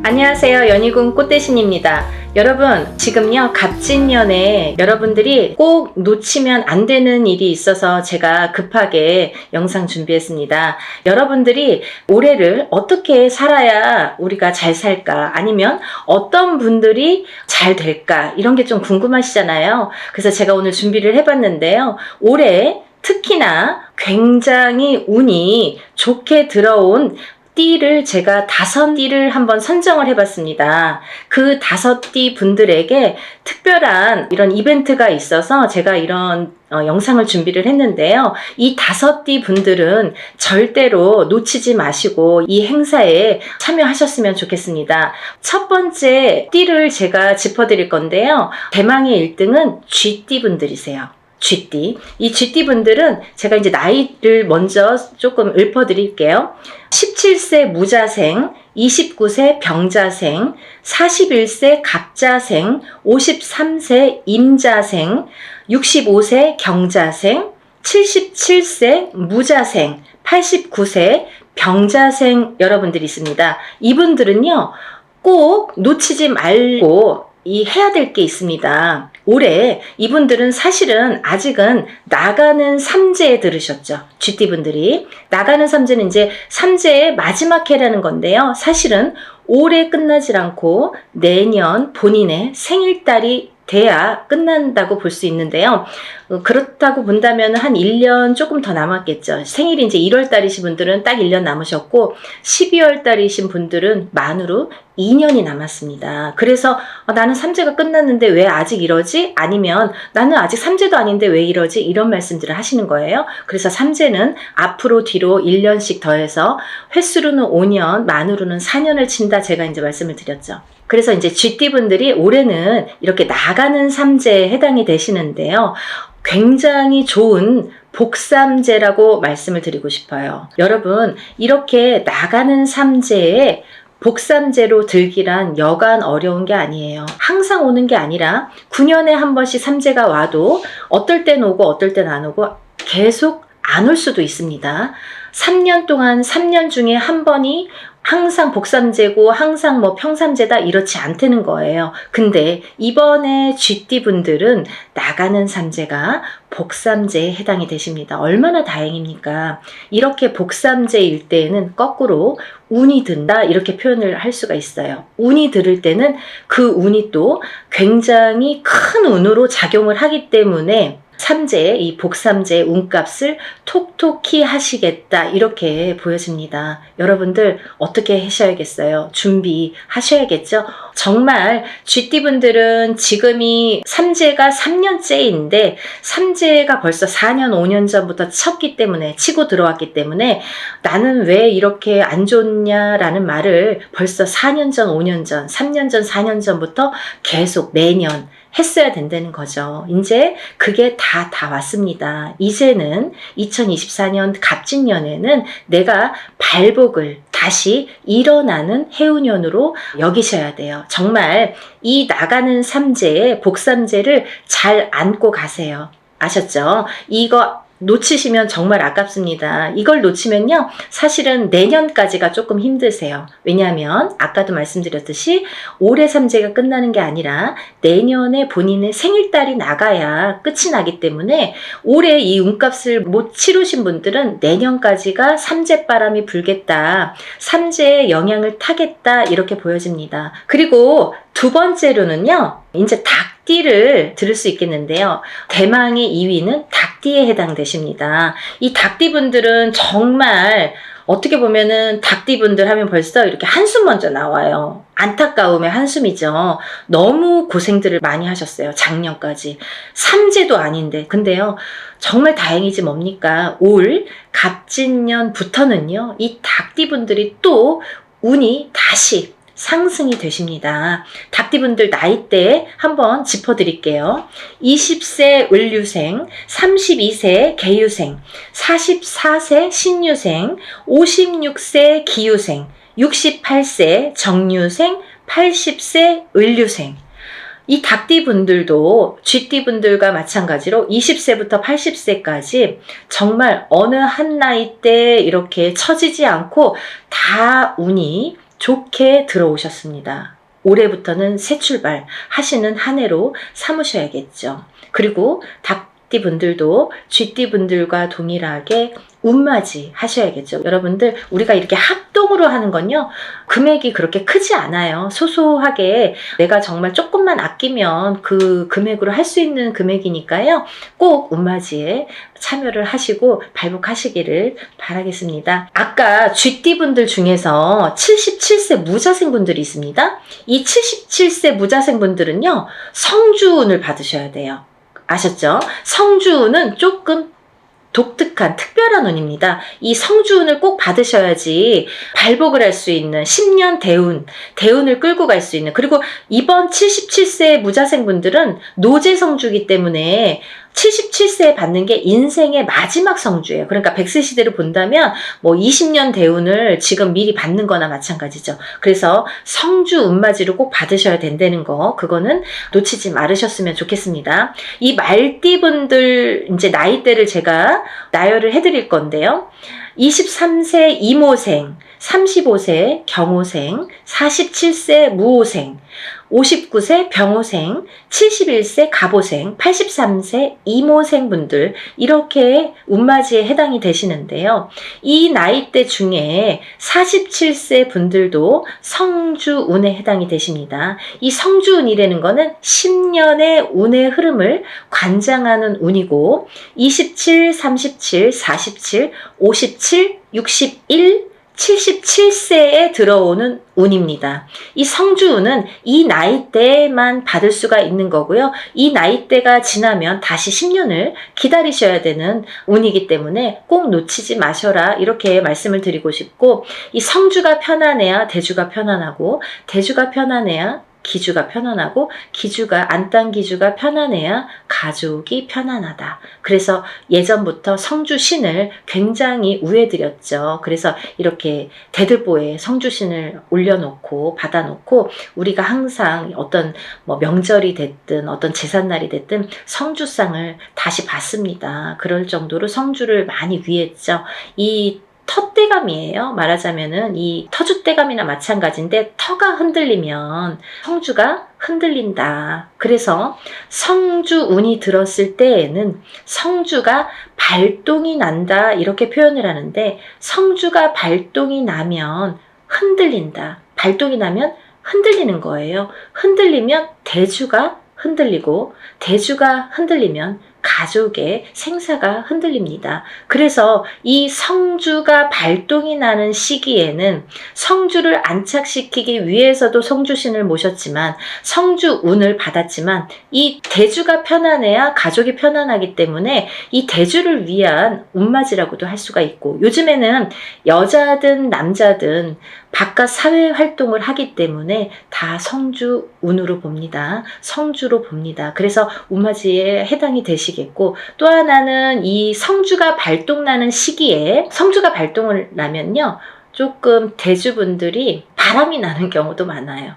안녕하세요. 연희군 꽃대신입니다. 여러분, 지금요 갑진년에 여러분들이 꼭 놓치면 안 되는 일이 있어서 제가 급하게 영상 준비했습니다. 여러분들이 올해를 어떻게 살아야 우리가 잘 살까, 아니면 어떤 분들이 잘 될까, 이런 게 좀 궁금하시잖아요. 그래서 제가 오늘 준비를 해봤는데요. 올해 특히나 굉장히 운이 좋게 들어온 띠를 제가 5띠를 한번 선정을 해봤습니다. 그 5띠 분들에게 특별한 이런 이벤트가 있어서 제가 이런 영상을 준비를 했는데요. 이 5띠 분들은 절대로 놓치지 마시고 이 행사에 참여하셨으면 좋겠습니다. 첫 번째 띠를 제가 짚어드릴 건데요. 대망의 1등은 쥐띠 분들이세요. 쥐띠. 이 쥐띠 분들은 제가 이제 나이를 먼저 조금 읊어드릴게요. 17세 무자생, 29세 병자생, 41세 갑자생, 53세 임자생, 65세 경자생, 77세 무자생, 89세 병자생 여러분들이 있습니다. 이분들은요, 꼭 놓치지 말고 해야 될 게 있습니다. 올해 이분들은 사실은 아직은 나가는 삼재에 들으셨죠. 쥐띠분들이. 나가는 삼재는 이제 삼재의 마지막 해라는 건데요. 사실은 올해 끝나질 않고 내년 본인의 생일달이 돼야 끝난다고 볼 수 있는데요. 그렇다고 본다면 한 1년 조금 더 남았겠죠. 생일이 이제 1월 달이신 분들은 딱 1년 남으셨고 12월 달이신 분들은 만으로 2년이 남았습니다. 그래서 나는 삼재가 끝났는데 왜 아직 이러지? 아니면 나는 아직 삼재도 아닌데 왜 이러지? 이런 말씀들을 하시는 거예요. 그래서 삼재는 앞으로 뒤로 1년씩 더해서 횟수로는 5년, 만으로는 4년을 친다, 제가 이제 말씀을 드렸죠. 그래서 이제 쥐띠분들이 올해는 이렇게 나가는 삼재에 해당이 되시는데요. 굉장히 좋은 복삼재라고 말씀을 드리고 싶어요. 여러분, 이렇게 나가는 삼재에 복삼재로 들기란 여간 어려운 게 아니에요. 항상 오는 게 아니라 9년에 한 번씩 삼재가 와도 어떨 땐 오고 어떨 땐 안 오고 계속 안 올 수도 있습니다. 3년 동안 3년 중에 한 번이 항상 복삼재고 항상 뭐 평삼재다, 이렇지 않다는 거예요. 근데 이번에 쥐띠 분들은 나가는 삼재가 복삼재에 해당이 되십니다. 얼마나 다행입니까? 이렇게 복삼재일 때에는 거꾸로 운이 든다, 이렇게 표현을 할 수가 있어요. 운이 들을 때는 그 운이 또 굉장히 큰 운으로 작용을 하기 때문에 삼재의 이 복삼재의 운값을 톡톡히 하시겠다, 이렇게 보여집니다. 여러분들 어떻게 하셔야겠어요? 준비하셔야겠죠? 정말 쥐띠분들은 지금이 삼재가 3년째인데 삼재가 벌써 4년 5년 전부터 쳤기 때문에, 치고 들어왔기 때문에 나는 왜 이렇게 안 좋냐라는 말을 벌써 4년 전, 5년 전, 3년 전, 4년 전부터 계속 매년 했어야 된다는 거죠. 이제 그게 다 왔습니다. 이제는 2024년 갑진년에는 내가 발복을 다시 일어나는 해운년으로 여기셔야 돼요. 정말 이 나가는 삼재의 복삼재를 잘 안고 가세요. 아셨죠? 이거 놓치시면 정말 아깝습니다. 이걸 놓치면요, 사실은 내년까지가 조금 힘드세요. 왜냐하면 아까도 말씀드렸듯이 올해 삼재가 끝나는 게 아니라 내년에 본인의 생일달이 나가야 끝이 나기 때문에 올해 이 운값을 못 치르신 분들은 내년까지가 삼재바람이 불겠다, 삼재의 영향을 타겠다, 이렇게 보여집니다. 그리고 두 번째로는요, 이제 닭띠를 들을 수 있겠는데요. 대망의 2위는 닭띠에 해당되십니다. 이 닭띠분들은 정말 어떻게 보면은 닭띠분들 하면 벌써 이렇게 한숨 먼저 나와요. 안타까움의 한숨이죠. 너무 고생들을 많이 하셨어요. 작년까지. 삼재도 아닌데. 근데요, 정말 다행이지 뭡니까? 올 갑진년부터는요, 이 닭띠분들이 또 운이 다시 상승이 되십니다. 닭띠분들 나이대 한번 짚어드릴게요. 20세 을류생, 32세 개유생, 44세 신유생, 56세 기유생, 68세 정유생, 80세 을류생. 이 닭띠분들도 쥐띠분들과 마찬가지로 20세부터 80세까지 정말 어느 한 나이 때 이렇게 처지지 않고 다 운이 좋게 들어오셨습니다. 올해부터는 새 출발 하시는 한 해로 삼으셔야겠죠. 그리고 닭띠 분들도 쥐띠 분들과 동일하게 운맞이 하셔야겠죠. 여러분들, 우리가 이렇게 합동으로 하는 건요, 금액이 그렇게 크지 않아요. 소소하게 내가 정말 조금만 아끼면 그 금액으로 할 수 있는 금액이니까요. 꼭 운맞이에 참여를 하시고 발복하시기를 바라겠습니다. 아까 쥐띠 분들 중에서 77세 무자생 분들이 있습니다. 이 77세 무자생 분들은요, 성주운을 받으셔야 돼요. 아셨죠? 성주운은 조금 독특한 특별한 운입니다. 이 성주운을 꼭 받으셔야지 발복을 할 수 있는 10년 대운을 끌고 갈 수 있는, 그리고 이번 77세 무자생 분들은 노제 성주이기 때문에 77세에 받는 게 인생의 마지막 성주예요. 그러니까 100세 시대를 본다면 뭐 20년 대운을 지금 미리 받는 거나 마찬가지죠. 그래서 성주 운맞이를 꼭 받으셔야 된다는 거, 그거는 놓치지 말으셨으면 좋겠습니다. 이 말띠 분들 이제 나이대를 제가 나열을 해드릴 건데요. 23세 이모생, 35세 경호생, 47세 무호생, 59세 병호생, 71세 갑오생, 83세 이모생 분들, 이렇게 운맞이에 해당이 되시는데요. 이 나이대 중에 47세 분들도 성주운에 해당이 되십니다. 이 성주운이라는 거는 10년의 운의 흐름을 관장하는 운이고, 27, 37, 47, 57, 61, 77세에 들어오는 운입니다. 이 성주운은 이 나이대만 받을 수가 있는 거고요. 이 나이대가 지나면 다시 10년을 기다리셔야 되는 운이기 때문에 꼭 놓치지 마셔라, 이렇게 말씀을 드리고 싶고, 이 성주가 편안해야 대주가 편안하고, 대주가 편안해야 기주가 편안하고, 기주가 안딴기주가 편안해야 가족이 편안하다. 그래서 예전부터 성주신을 굉장히 우애드렸죠. 그래서 이렇게 대들보에 성주신을 올려놓고 받아놓고, 우리가 항상 어떤 뭐 명절이 됐든 어떤 제삿날이 됐든 성주상을 다시 받습니다. 그럴 정도로 성주를 많이 위했죠. 이 터대감이에요. 말하자면은 이 터줏대감이나 마찬가지인데, 터가 흔들리면 성주가 흔들린다. 그래서 성주운이 들었을 때에는 성주가 발동이 난다, 이렇게 표현을 하는데, 성주가 발동이 나면 흔들린다. 발동이 나면 흔들리는 거예요. 흔들리면 대주가 흔들리고, 대주가 흔들리면 가족의 생사가 흔들립니다. 그래서 이 성주가 발동이 나는 시기에는 성주를 안착시키기 위해서도 성주신을 모셨지만, 성주운을 받았지만, 이 대주가 편안해야 가족이 편안하기 때문에 이 대주를 위한 운맞이라고도 할 수가 있고, 요즘에는 여자든 남자든 바깥 사회 활동을 하기 때문에 다 성주운으로 봅니다. 성주로 봅니다. 그래서 운맞이에 해당이 되시겠고, 또 하나는 이 성주가 발동나는 시기에, 성주가 발동을 나면요, 조금 대주분들이 바람이 나는 경우도 많아요.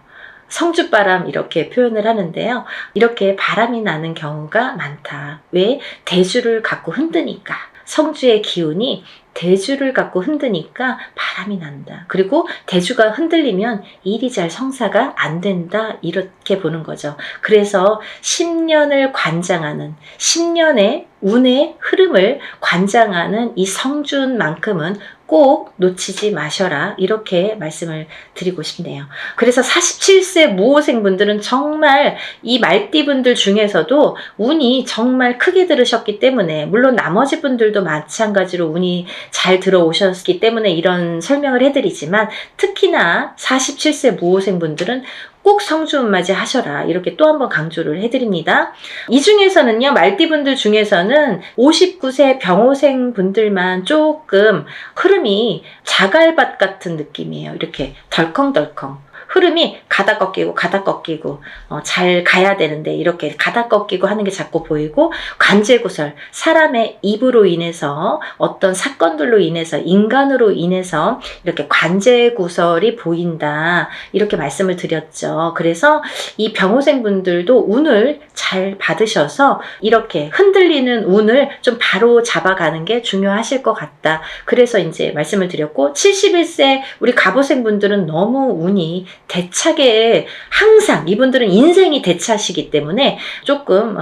성주바람, 이렇게 표현을 하는데요. 이렇게 바람이 나는 경우가 많다. 왜? 대주를 갖고 흔드니까. 성주의 기운이 대주를 갖고 흔드니까 바람이 난다. 그리고 대주가 흔들리면 일이 잘 성사가 안 된다, 이렇게 보는 거죠. 그래서 10년을 관장하는, 10년의 운의 흐름을 관장하는 이 성주운만큼은 꼭 놓치지 마셔라, 이렇게 말씀을 드리고 싶네요. 그래서 47세 무호생 분들은 정말 이 말띠 분들 중에서도 운이 정말 크게 들으셨기 때문에, 물론 나머지 분들도 마찬가지로 운이 잘 들어오셨기 때문에 이런 설명을 해드리지만, 특히나 47세 무호생 분들은 꼭 성주운맞이 하셔라, 이렇게 또 한 번 강조를 해드립니다. 이 중에서는요, 말띠분들 중에서는 59세 병호생 분들만 조금 흐름이 자갈밭 같은 느낌이에요. 이렇게 덜컹덜컹. 흐름이 가다 꺾이고 가다 꺾이고 잘 가야 되는데 이렇게 가다 꺾이고 하는 게 자꾸 보이고, 관제구설, 사람의 입으로 인해서 어떤 사건들로 인해서 인간으로 인해서 이렇게 관제구설이 보인다, 이렇게 말씀을 드렸죠. 그래서 이 병호생분들도 운을 잘 받으셔서 이렇게 흔들리는 운을 좀 바로 잡아가는 게 중요하실 것 같다. 그래서 이제 말씀을 드렸고, 71세 우리 갑오생분들은 너무 운이 대차게, 항상 이분들은 인생이 대차시기 때문에 조금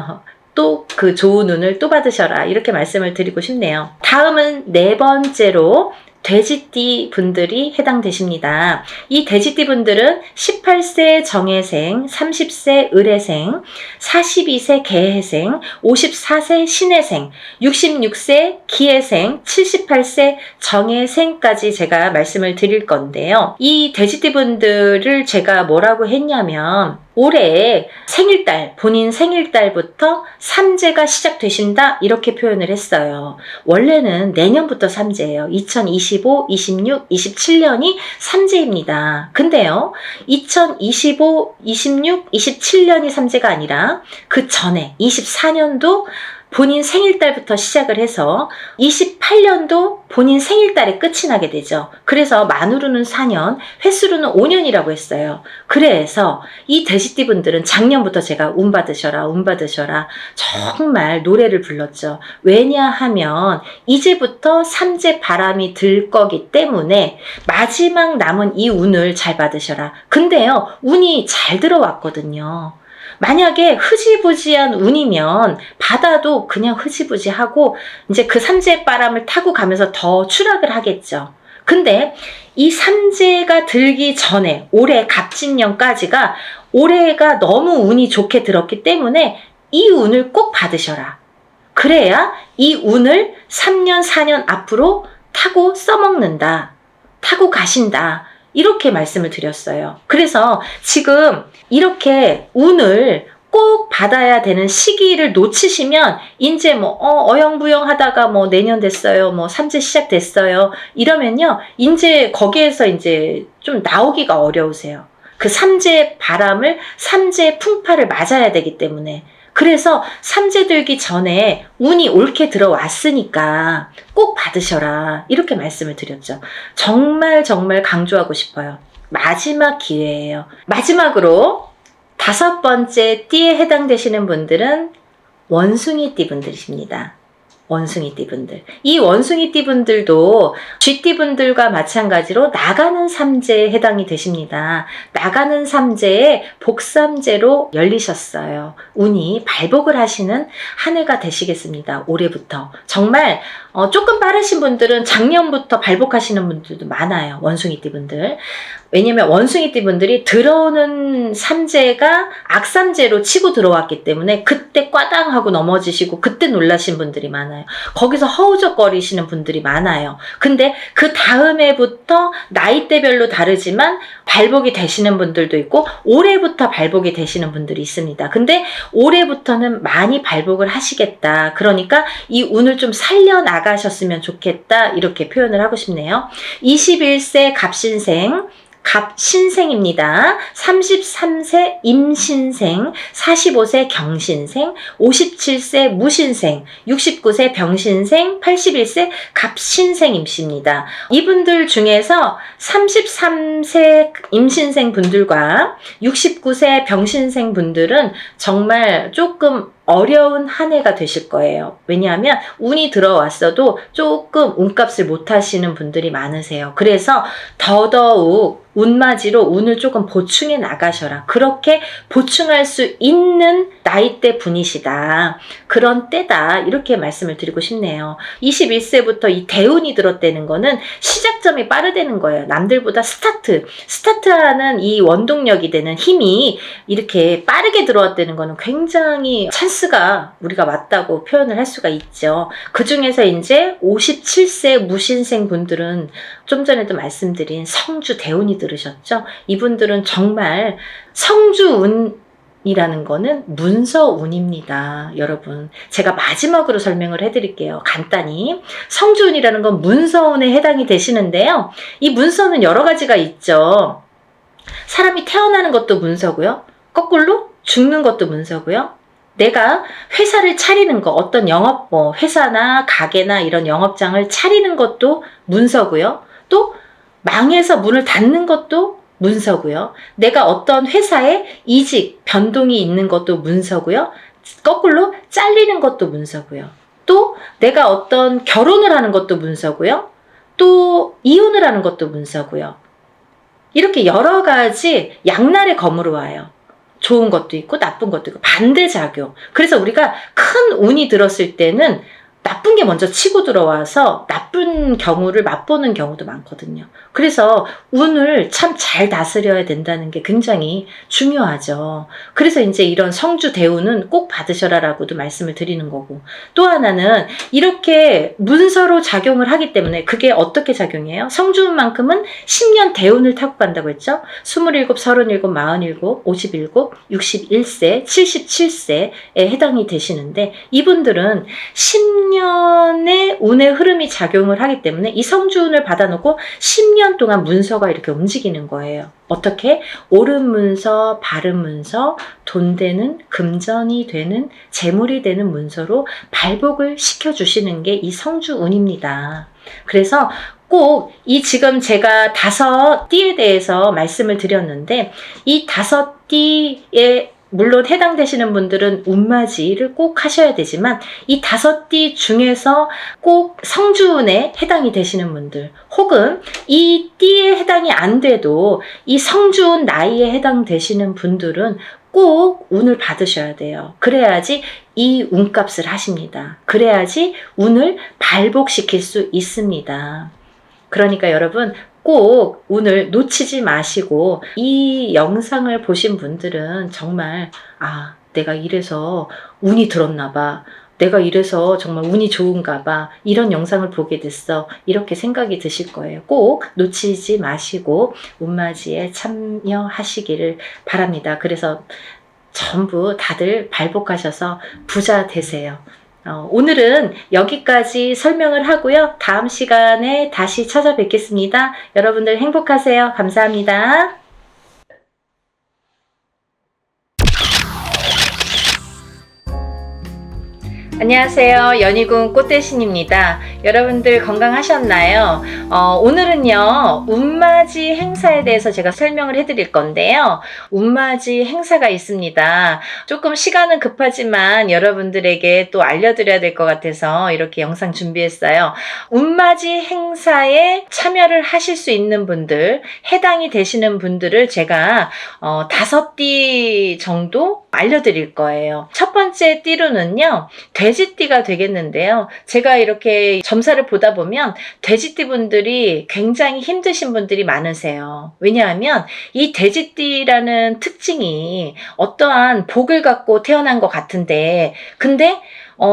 또 그 좋은 운을 또 받으셔라, 이렇게 말씀을 드리고 싶네요. 다음은 네 번째로 돼지띠 분들이 해당되십니다. 이 돼지띠 분들은 18세 정해생, 30세 을해생, 42세 개해생, 54세 신해생, 66세 기해생, 78세 정해생까지 제가 말씀을 드릴 건데요. 이 돼지띠 분들을 제가 뭐라고 했냐면, 올해 생일달, 본인 생일달부터 삼재가 시작되신다, 이렇게 표현을 했어요. 원래는 내년부터 삼재예요. 2025, 26, 27년이 삼재입니다. 근데요, 2025, 26, 27년이 삼재가 아니라 그 전에 24년도 본인 생일달부터 시작을 해서 28년도 본인 생일달에 끝이 나게 되죠. 그래서 만으로는 4년, 횟수로는 5년이라고 했어요. 그래서 이 돼지띠 분들은 작년부터 제가 운 받으셔라, 운 받으셔라, 정말 노래를 불렀죠. 왜냐하면 이제부터 삼재 바람이 들 거기 때문에 마지막 남은 이 운을 잘 받으셔라. 근데요, 운이 잘 들어왔거든요. 만약에 흐지부지한 운이면 받아도 그냥 흐지부지하고 이제 그 삼재 바람을 타고 가면서 더 추락을 하겠죠. 근데 이 삼재가 들기 전에 올해 갑진년까지가, 올해가 너무 운이 좋게 들었기 때문에 이 운을 꼭 받으셔라. 그래야 이 운을 3년, 4년 앞으로 타고 써먹는다, 타고 가신다, 이렇게 말씀을 드렸어요. 그래서 지금 이렇게 운을 꼭 받아야 되는 시기를 놓치시면 이제 뭐 어영부영 하다가 뭐 내년 됐어요, 뭐 삼재 시작됐어요, 이러면요 이제 거기에서 이제 좀 나오기가 어려우세요. 그 삼재 바람을, 삼재 풍파를 맞아야 되기 때문에. 그래서 삼재 들기 전에 운이 옳게 들어왔으니까 꼭 받으셔라, 이렇게 말씀을 드렸죠. 정말 정말 강조하고 싶어요. 마지막 기회예요. 마지막으로 5번째 띠에 해당되시는 분들은 원숭이띠 분들이십니다. 원숭이띠 분들. 이 원숭이띠 분들도 쥐띠 분들과 마찬가지로 나가는 삼재에 해당이 되십니다. 나가는 삼재에 복삼재로 열리셨어요. 운이 발복을 하시는 한 해가 되시겠습니다. 올해부터. 정말 조금 빠르신 분들은 작년부터 발복하시는 분들도 많아요. 원숭이띠 분들. 왜냐면 원숭이띠 분들이 들어오는 삼재가 악삼재로 치고 들어왔기 때문에 그때 꽈당하고 넘어지시고 그때 놀라신 분들이 많아요. 거기서 허우적거리시는 분들이 많아요. 근데 그 다음 해부터 나이대별로 다르지만 발복이 되시는 분들도 있고 올해부터 발복이 되시는 분들이 있습니다. 근데 올해부터는 많이 발복을 하시겠다. 그러니까 이 운을 좀 살려나가셨으면 좋겠다, 이렇게 표현을 하고 싶네요. 21세 갑신생, 갑신생입니다. 33세 임신생, 45세 경신생, 57세 무신생, 69세 병신생, 81세 갑신생입니다. 이분들 중에서 33세 임신생 분들과 69세 병신생 분들은 정말 조금 어려운 한 해가 되실 거예요. 왜냐하면 운이 들어왔어도 조금 운값을 못 하시는 분들이 많으세요. 그래서 더더욱 운맞이로 운을 조금 보충해 나가셔라. 그렇게 보충할 수 있는 나이대 분이시다. 그런 때다. 이렇게 말씀을 드리고 싶네요. 21세부터 이 대운이 들었다는 거는 시작점이 빠르다는 거예요. 남들보다 스타트하는 이 원동력이 되는 힘이 이렇게 빠르게 들어왔다는 거는 굉장히 찬스가 우리가 왔다고 표현을 할 수가 있죠. 그 중에서 이제 57세 무신생 분들은 좀 전에도 말씀드린 성주 대운이 들으셨죠? 이분들은 정말 성주운이라는 거는 문서운입니다. 여러분, 제가 마지막으로 설명을 해드릴게요. 간단히. 성주운이라는 건 문서운에 해당이 되시는데요. 이 문서는 여러 가지가 있죠. 사람이 태어나는 것도 문서고요. 거꾸로 죽는 것도 문서고요. 내가 회사를 차리는 거, 어떤 영업, 회사나 가게나 이런 영업장을 차리는 것도 문서고요. 또 망해서 문을 닫는 것도 문서고요. 내가 어떤 회사에 이직, 변동이 있는 것도 문서고요. 거꾸로 잘리는 것도 문서고요. 또 내가 어떤 결혼을 하는 것도 문서고요. 또 이혼을 하는 것도 문서고요. 이렇게 여러 가지 양날의 검으로 와요. 좋은 것도 있고 나쁜 것도 있고 반대작용. 그래서 우리가 큰 운이 들었을 때는 나쁜 게 먼저 치고 들어와서 나쁜 경우를 맛보는 경우도 많거든요. 그래서 운을 참 잘 다스려야 된다는 게 굉장히 중요하죠. 그래서 이제 이런 성주 대운은 꼭 받으셔라라고도 말씀을 드리는 거고, 또 하나는 이렇게 문서로 작용을 하기 때문에 그게 어떻게 작용해요? 성주운만큼은 10년 대운을 타고 간다고 했죠. 27, 37, 47, 57, 61세, 77세에 해당이 되시는데, 이분들은 10년의 운의 흐름이 작용을 하기 때문에 이 성주운을 받아놓고 10년 동안 문서가 이렇게 움직이는 거예요. 어떻게? 옳은 문서, 바른 문서, 돈 되는, 금전이 되는, 재물이 되는 문서로 발복을 시켜주시는 게 이 성주운입니다. 그래서 꼭 이 지금 제가 5띠에 대해서 말씀을 드렸는데, 이 5띠에 물론 해당되시는 분들은 운맞이를 꼭 하셔야 되지만, 이 5띠 중에서 꼭 성주운에 해당이 되시는 분들, 혹은 이 띠에 해당이 안 돼도 이 성주운 나이에 해당되시는 분들은 꼭 운을 받으셔야 돼요. 그래야지 이 운값을 하십니다. 그래야지 운을 발복시킬 수 있습니다. 그러니까 여러분, 꼭 운을 놓치지 마시고, 이 영상을 보신 분들은 정말 내가 이래서 운이 들었나 봐, 내가 이래서 정말 운이 좋은가 봐, 이런 영상을 보게 됐어, 이렇게 생각이 드실 거예요. 꼭 놓치지 마시고 운맞이에 참여하시기를 바랍니다. 그래서 전부 다들 발복하셔서 부자 되세요. 오늘은 여기까지 설명을 하고요. 다음 시간에 다시 찾아뵙겠습니다. 여러분들 행복하세요. 감사합니다. 안녕하세요. 연희군 꽃대신입니다. 여러분들 건강하셨나요? 오늘은요, 운맞이 행사에 대해서 제가 설명을 해드릴 건데요. 운맞이 행사가 있습니다. 조금 시간은 급하지만 여러분들에게 또 알려드려야 될 것 같아서 이렇게 영상 준비했어요. 운맞이 행사에 참여를 하실 수 있는 분들, 해당이 되시는 분들을 제가 5띠 정도 알려드릴 거예요. 첫 번째 띠로는요, 돼지띠가 되겠는데요. 제가 이렇게 점사를 보다 보면 돼지띠 분들이 굉장히 힘드신 분들이 많으세요. 왜냐하면 이 돼지띠라는 특징이 어떠한 복을 갖고 태어난 것 같은데, 근데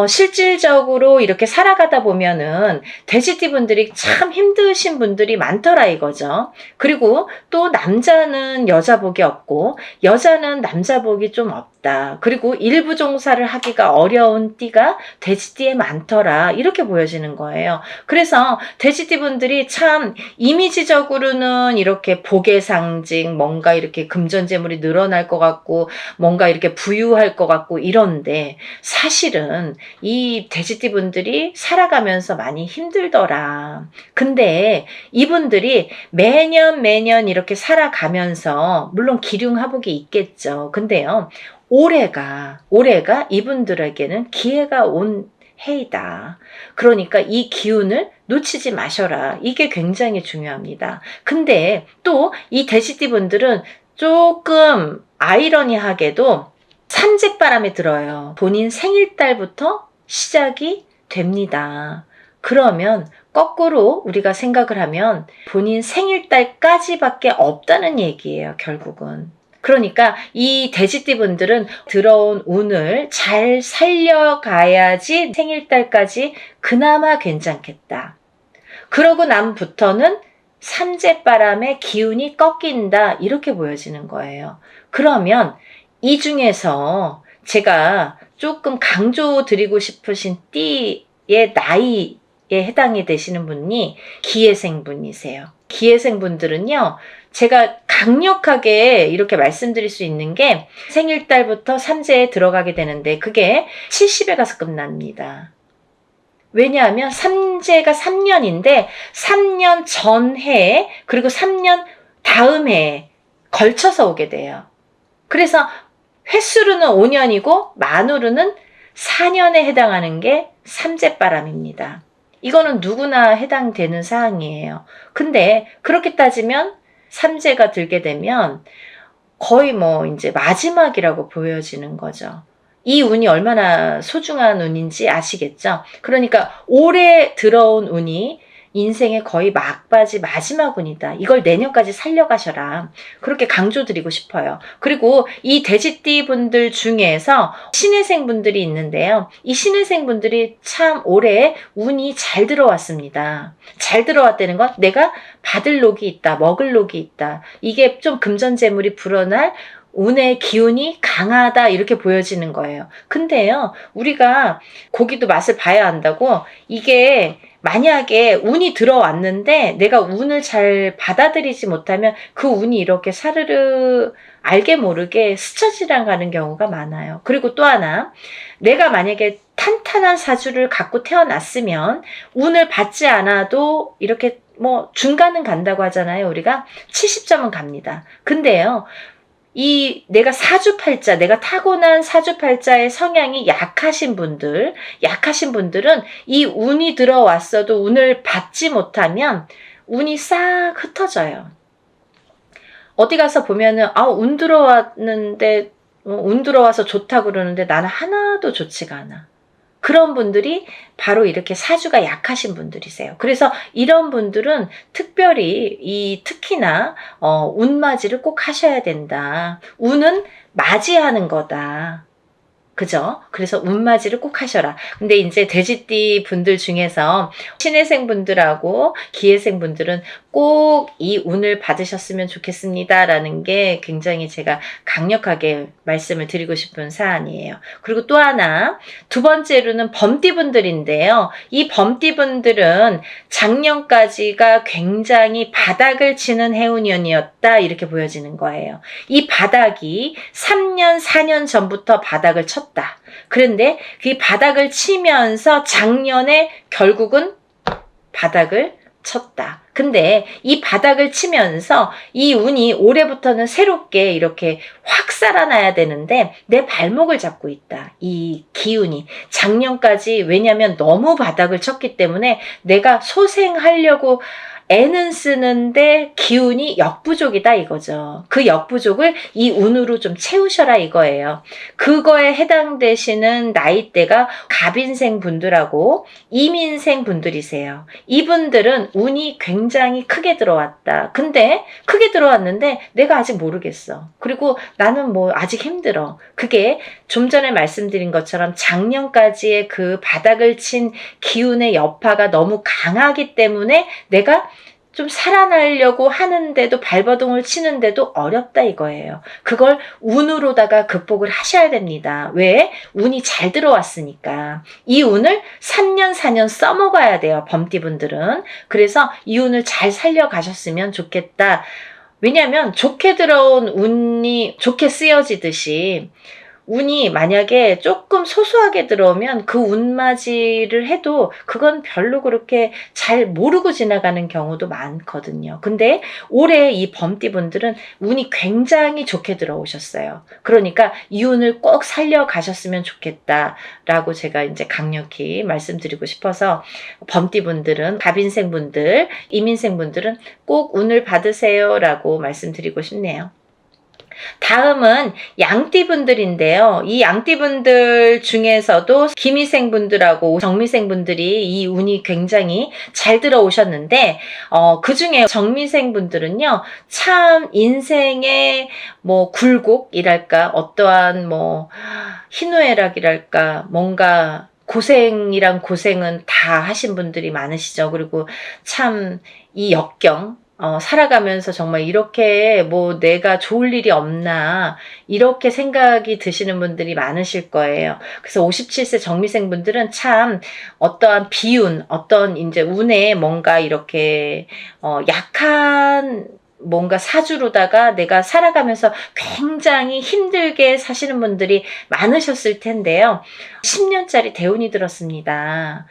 실질적으로 이렇게 살아가다 보면은 돼지띠 분들이 참 힘드신 분들이 많더라 이거죠. 그리고 또 남자는 여자 복이 없고 여자는 남자 복이 좀 없다. 그리고 일부 종사를 하기가 어려운 띠가 돼지띠에 많더라. 이렇게 보여지는 거예요. 그래서 돼지띠 분들이 참 이미지적으로는 이렇게 복의 상징, 뭔가 이렇게 금전재물이 늘어날 것 같고 뭔가 이렇게 부유할 것 같고 이런데, 사실은 이 돼지띠 분들이 살아가면서 많이 힘들더라. 근데 이분들이 매년 이렇게 살아가면서 물론 기륭하복이 있겠죠. 근데요, 올해가 이분들에게는 기회가 온 해이다. 그러니까 이 기운을 놓치지 마셔라. 이게 굉장히 중요합니다. 근데 또 이 돼지띠 분들은 조금 아이러니하게도 삼재바람에 들어요. 본인 생일달부터 시작이 됩니다. 그러면 거꾸로 우리가 생각을 하면 본인 생일달까지밖에 없다는 얘기예요, 결국은. 그러니까 이 돼지띠 분들은 들어온 운을 잘 살려가야지 생일달까지 그나마 괜찮겠다. 그러고 남부터는 삼재바람의 기운이 꺾인다, 이렇게 보여지는 거예요. 그러면 이 중에서 제가 조금 강조드리고 싶으신 띠의 나이에 해당이 되시는 분이 기해생 분이세요. 기해생 분들은요, 제가 강력하게 이렇게 말씀드릴 수 있는 게 생일달부터 삼재에 들어가게 되는데 그게 70에 가서 끝납니다. 왜냐하면 삼재가 3년인데 3년 전해 그리고 3년 다음 해에 걸쳐서 오게 돼요. 그래서 횟수로는 5년이고 만으로는 4년에 해당하는 게 삼재바람입니다. 이거는 누구나 해당되는 사항이에요. 근데 그렇게 따지면 삼재가 들게 되면 거의 뭐 이제 마지막이라고 보여지는 거죠. 이 운이 얼마나 소중한 운인지 아시겠죠? 그러니까 올해 들어온 운이 인생의 거의 막바지 마지막 운이다. 이걸 내년까지 살려가셔라. 그렇게 강조드리고 싶어요. 그리고 이 돼지띠 분들 중에서 신해생 분들이 있는데요. 이 신해생 분들이 참 올해 운이 잘 들어왔습니다. 잘 들어왔다는 건 내가 받을 녹이 있다, 먹을 녹이 있다. 이게 좀 금전재물이 불어날 운의 기운이 강하다 이렇게 보여지는 거예요. 근데요, 우리가 고기도 맛을 봐야 한다고 이게 만약에 운이 들어왔는데 내가 운을 잘 받아들이지 못하면 그 운이 이렇게 사르르 알게 모르게 스쳐 지나가는 경우가 많아요. 그리고 또 하나, 내가 만약에 탄탄한 사주를 갖고 태어났으면 운을 받지 않아도 이렇게 뭐 중간은 간다고 하잖아요. 우리가 70점은 갑니다. 근데요, 이 내가 사주팔자, 내가 타고난 사주팔자의 성향이 약하신 분들은 이 운이 들어왔어도 운을 받지 못하면 운이 싹 흩어져요. 어디 가서 보면은 운 들어왔는데 운 들어와서 좋다고 그러는데 나는 하나도 좋지가 않아. 그런 분들이 바로 이렇게 사주가 약하신 분들이세요. 그래서 이런 분들은 특별히 특히나 운맞이를 꼭 하셔야 된다. 운은 맞이하는 거다. 그죠? 그래서 운맞이를 꼭 하셔라. 근데 이제 돼지띠 분들 중에서 신해생 분들하고 기해생 분들은 꼭 이 운을 받으셨으면 좋겠습니다. 라는 게 굉장히 제가 강력하게 말씀을 드리고 싶은 사안이에요. 그리고 또 하나, 두 번째로는 범띠 분들인데요. 이 범띠 분들은 작년까지가 굉장히 바닥을 치는 해운년이었다. 이렇게 보여지는 거예요. 이 바닥이 3년, 4년 전부터 바닥을 쳤다. 그런데 그 바닥을 치면서 작년에 결국은 바닥을 쳤다. 근데 이 바닥을 치면서 이 운이 올해부터는 새롭게 이렇게 확 살아나야 되는데 내 발목을 잡고 있다. 이 기운이. 작년까지 왜냐면 너무 바닥을 쳤기 때문에 내가 소생하려고 애는 쓰는데 기운이 역부족이다 이거죠. 그 역부족을 이 운으로 좀 채우셔라 이거예요. 그거에 해당되시는 나이대가 갑인생 분들하고 이민생 분들이세요. 이분들은 운이 굉장히 크게 들어왔다. 근데 크게 들어왔는데 내가 아직 모르겠어. 그리고 나는 뭐 아직 힘들어. 그게 좀 전에 말씀드린 것처럼 작년까지의 그 바닥을 친 기운의 여파가 너무 강하기 때문에 내가 좀 살아나려고 하는데도 발버둥을 치는데도 어렵다 이거예요. 그걸 운으로다가 극복을 하셔야 됩니다. 왜? 운이 잘 들어왔으니까. 이 운을 3년 4년 써먹어야 돼요. 범띠분들은. 그래서 이 운을 잘 살려가셨으면 좋겠다. 왜냐하면 좋게 들어온 운이 좋게 쓰여지듯이 운이 만약에 조금 소소하게 들어오면 그 운맞이를 해도 그건 별로 그렇게 잘 모르고 지나가는 경우도 많거든요. 근데 올해 이 범띠분들은 운이 굉장히 좋게 들어오셨어요. 그러니까 이 운을 꼭 살려가셨으면 좋겠다라고 제가 이제 강력히 말씀드리고 싶어서 범띠분들은, 갑인생분들, 이민생분들은 꼭 운을 받으세요라고 말씀드리고 싶네요. 다음은 양띠분들인데요. 이 양띠분들 중에서도 기미생분들하고 정미생분들이 이 운이 굉장히 잘 들어오셨는데 그 중에 정미생분들은요. 참 인생의 뭐 굴곡이랄까 어떠한 뭐 희노애락이랄까 뭔가 고생이란 고생은 다 하신 분들이 많으시죠. 그리고 참 이 역경 살아가면서 정말 이렇게 뭐 내가 좋을 일이 없나 이렇게 생각이 드시는 분들이 많으실 거예요. 그래서 57세 정미생 분들은 참 어떠한 비운, 어떤 이제 운에 뭔가 이렇게 약한 뭔가 사주로다가 내가 살아가면서 굉장히 힘들게 사시는 분들이 많으셨을 텐데요. 10년짜리 대운이 들었습니다.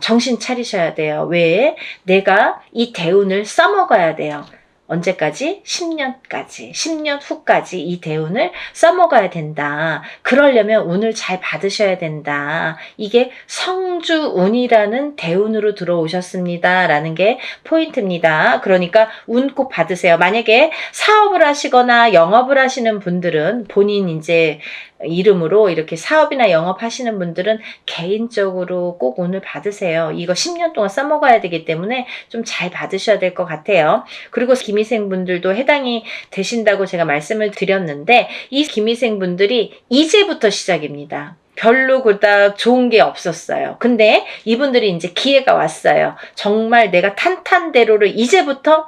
정신 차리셔야 돼요. 왜? 내가 이 대운을 써먹어야 돼요. 언제까지? 10년까지, 10년 후까지 이 대운을 써먹어야 된다. 그러려면 운을 잘 받으셔야 된다. 이게 성주운이라는 대운으로 들어오셨습니다. 라는 게 포인트입니다. 그러니까 운 꼭 받으세요. 만약에 사업을 하시거나 영업을 하시는 분들은 본인 이제 이름으로 이렇게 사업이나 영업하시는 분들은 개인적으로 꼭 운을 받으세요. 이거 10년 동안 써먹어야 되기 때문에 좀 잘 받으셔야 될 것 같아요. 그리고 기미생 분들도 해당이 되신다고 제가 말씀을 드렸는데 이 기미생 분들이 이제부터 시작입니다. 별로 그닥 좋은 게 없었어요. 근데 이분들이 이제 기회가 왔어요. 정말 내가 탄탄대로를 이제부터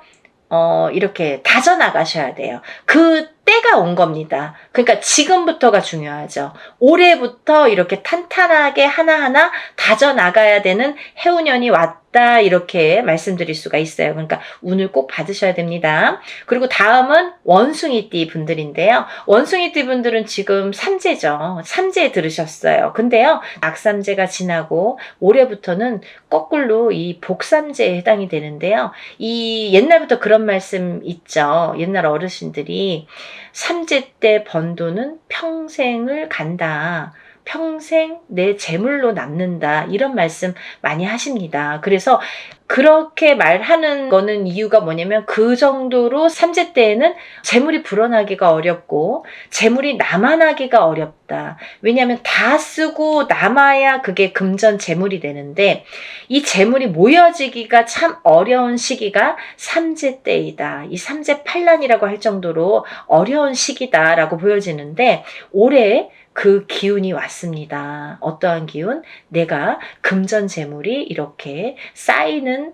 이렇게 다져나가셔야 돼요. 그 때가 온 겁니다. 그러니까 지금부터가 중요하죠. 올해부터 이렇게 탄탄하게 하나하나 다져나가야 되는 해운년이 왔다 이렇게 말씀드릴 수가 있어요. 그러니까 운을 꼭 받으셔야 됩니다. 그리고 다음은 원숭이띠 분들인데요. 원숭이띠 분들은 지금 삼재죠. 삼재 들으셨어요. 근데요. 악삼재가 지나고 올해부터는 거꾸로 이 복삼재에 해당이 되는데요. 이 옛날부터 그런 말씀 있죠. 옛날 어르신들이 삼재 때 번 돈은 평생을 간다. 평생 내 재물로 남는다. 이런 말씀 많이 하십니다. 그래서 그렇게 말하는 거는 이유가 뭐냐면 그 정도로 삼재 때에는 재물이 불어나기가 어렵고 재물이 남아나기가 어렵다. 왜냐하면 다 쓰고 남아야 그게 금전 재물이 되는데 이 재물이 모여지기가 참 어려운 시기가 삼재 때이다. 이 삼재 팔란이라고 할 정도로 어려운 시기다라고 보여지는데 올해 그 기운이 왔습니다. 어떠한 기운? 내가 금전 재물이 이렇게 쌓이는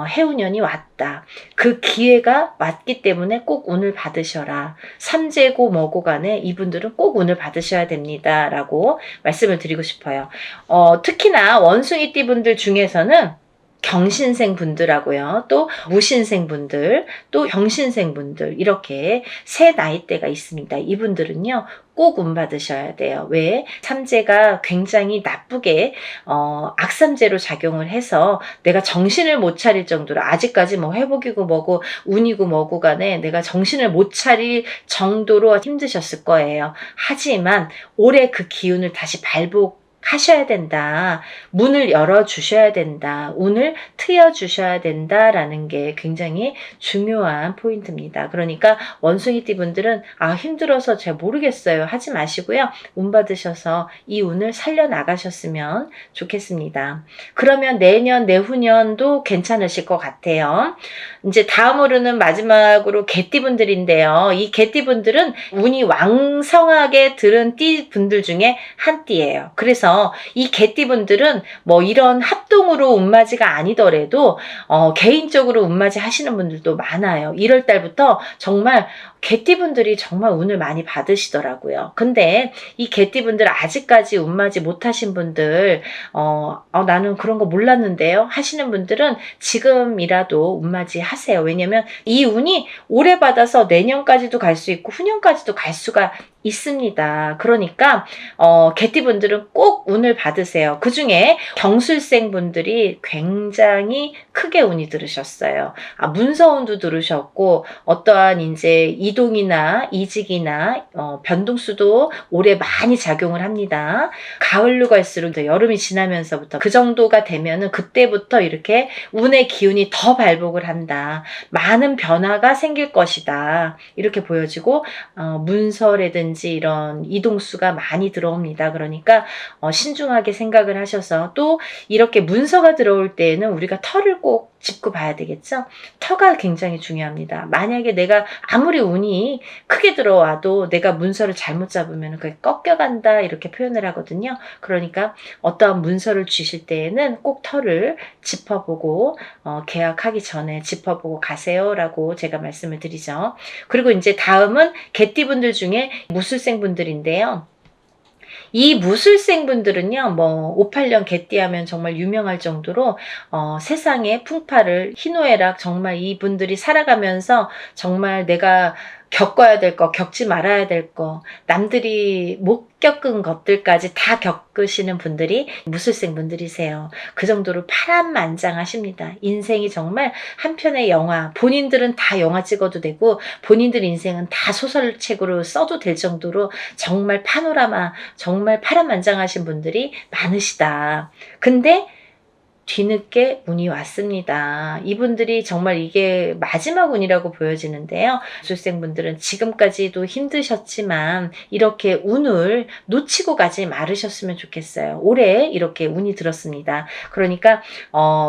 해운년이 왔다. 그 기회가 왔기 때문에 꼭 운을 받으셔라. 삼재고 뭐고 간에 이분들은 꼭 운을 받으셔야 됩니다. 라고 말씀을 드리고 싶어요. 특히나 원숭이띠 분들 중에서는 경신생 분들하고요. 또 무신생 분들, 또 병신생 분들 이렇게 세 나이대가 있습니다. 이분들은요. 꼭 운 받으셔야 돼요. 왜? 삼재가 굉장히 나쁘게 악삼재로 작용을 해서 내가 정신을 못 차릴 정도로 아직까지 뭐 회복이고 뭐고 운이고 뭐고 간에 내가 정신을 못 차릴 정도로 힘드셨을 거예요. 하지만 올해 그 기운을 다시 하셔야 된다. 문을 열어주셔야 된다. 운을 트여주셔야 된다라는 게 굉장히 중요한 포인트입니다. 그러니까 원숭이띠 분들은 힘들어서 잘 모르겠어요. 하지 마시고요. 운 받으셔서 이 운을 살려나가셨으면 좋겠습니다. 그러면 내년, 내후년도 괜찮으실 것 같아요. 이제 다음으로는 마지막으로 개띠 분들인데요. 이 개띠 분들은 운이 왕성하게 들은 띠 분들 중에 한 띠예요. 그래서 이 개띠분들은 뭐 이런 합동으로 운맞이가 아니더라도 개인적으로 운맞이 하시는 분들도 많아요. 1월 달부터 정말 개띠분들이 정말 운을 많이 받으시더라고요. 근데 이 개띠분들 아직까지 운맞이 못하신 분들 나는 그런 거 몰랐는데요 하시는 분들은 지금이라도 운맞이 하세요. 왜냐면 이 운이 올해 받아서 내년까지도 갈 수 있고 후년까지도 갈 수가 있습니다. 그러니까 개띠분들은 꼭 운을 받으세요. 그 중에 경술생 분들이 굉장히 크게 운이 들으셨어요. 문서운도 들으셨고 어떠한 이제 이동이나 이직이나 변동수도 올해 많이 작용을 합니다. 가을로 갈수록 여름이 지나면서부터 그 정도가 되면은 그때부터 이렇게 운의 기운이 더 발복을 한다. 많은 변화가 생길 것이다. 이렇게 보여지고 문서라든지 이런 이동수가 많이 들어옵니다. 그러니까 신중하게 생각을 하셔서 또 이렇게 문서가 들어올 때에는 우리가 터를 꼭 짚고 봐야 되겠죠. 터가 굉장히 중요합니다. 만약에 내가 아무리 운이 크게 들어와도 내가 문서를 잘못 잡으면 그게 꺾여간다 이렇게 표현을 하거든요. 그러니까 어떠한 문서를 주실 때에는 꼭 터를 짚어보고 계약하기 전에 짚어보고 가세요라고 제가 말씀을 드리죠. 그리고 이제 다음은 개띠분들 중에 무술생 분들인데요. 이 무술생 분들은요, 뭐 58년 개띠하면 정말 유명할 정도로 세상의 풍파를 희노애락 정말 이분들이 살아가면서 정말 내가 겪어야 될 거, 겪지 말아야 될 거, 남들이 못 겪은 것들까지 다 겪으시는 분들이 무술생 분들이세요. 그 정도로 파란만장하십니다. 인생이 정말 한 편의 영화, 본인들은 다 영화 찍어도 되고 본인들 인생은 다 소설책으로 써도 될 정도로 정말 파노라마, 정말 파란만장하신 분들이 많으시다. 근데 뒤늦게 운이 왔습니다. 이분들이 정말 이게 마지막 운이라고 보여지는데요. 수생분들은 지금까지도 힘드셨지만 이렇게 운을 놓치고 가지 말으셨으면 좋겠어요. 올해 이렇게 운이 들었습니다. 그러니까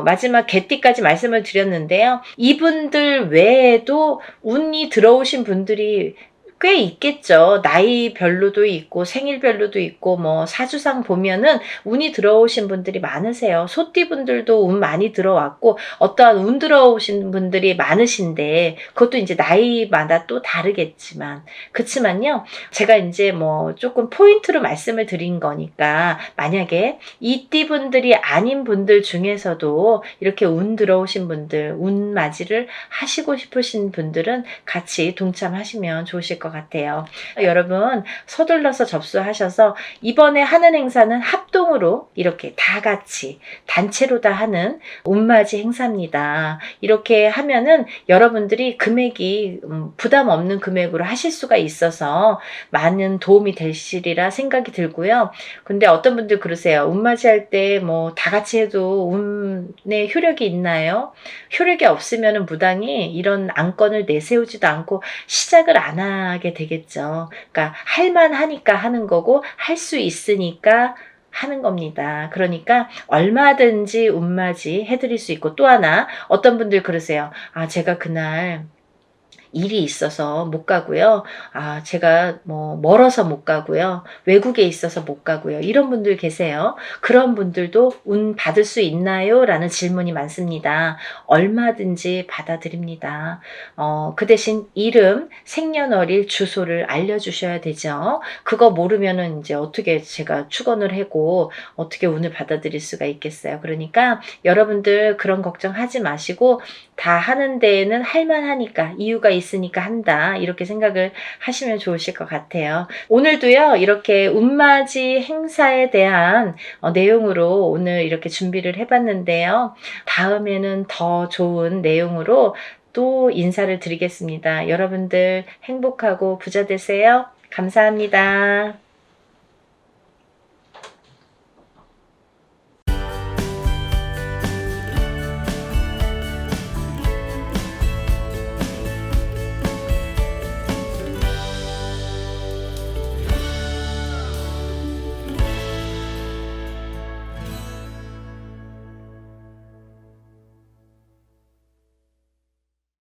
마지막 개띠까지 말씀을 드렸는데요. 이분들 외에도 운이 들어오신 분들이 꽤 있겠죠. 나이별로도 있고 생일별로도 있고 뭐 사주상 보면은 운이 들어오신 분들이 많으세요. 소띠분들도 운 많이 들어왔고 어떠한 운 들어오신 분들이 많으신데 그것도 이제 나이마다 또 다르겠지만 그치만요. 제가 이제 뭐 조금 포인트로 말씀을 드린 거니까 만약에 이 띠분들이 아닌 분들 중에서도 이렇게 운 들어오신 분들 운 맞이를 하시고 싶으신 분들은 같이 동참하시면 좋으실 것 같아요. 여러분 서둘러서 접수하셔서 이번에 하는 행사는 합동으로 이렇게 다 같이 단체로 다 하는 운맞이 행사입니다. 이렇게 하면은 여러분들이 금액이 부담 없는 금액으로 하실 수가 있어서 많은 도움이 되시리라 생각이 들고요. 근데 어떤 분들 그러세요. 운맞이 할 때 뭐 다 같이 해도 운의 효력이 있나요? 효력이 없으면 무당이 이런 안건을 내세우지도 않고 시작을 안 하게 되겠죠. 그러니까 할만하니까 하는 거고 할 수 있으니까 하는 겁니다. 그러니까 얼마든지 운맞이 해드릴 수 있고 또 하나 어떤 분들 그러세요. 아 제가 그날 일이 있어서 못 가고요. 아, 제가 뭐 멀어서 못 가고요. 외국에 있어서 못 가고요. 이런 분들 계세요. 그런 분들도 운 받을 수 있나요? 라는 질문이 많습니다. 얼마든지 받아드립니다. 그 대신 이름, 생년월일, 주소를 알려주셔야 되죠. 그거 모르면은 이제 어떻게 제가 축원을 하고 어떻게 운을 받아들일 수가 있겠어요. 그러니까 여러분들 그런 걱정하지 마시고 다 하는 데에는 할만하니까 이유가 있으니까 한다 이렇게 생각을 하시면 좋으실 것 같아요. 오늘도요 이렇게 운맞이 행사에 대한 내용으로 오늘 이렇게 준비를 해봤는데요. 다음에는 더 좋은 내용으로 또 인사를 드리겠습니다. 여러분들 행복하고 부자 되세요. 감사합니다.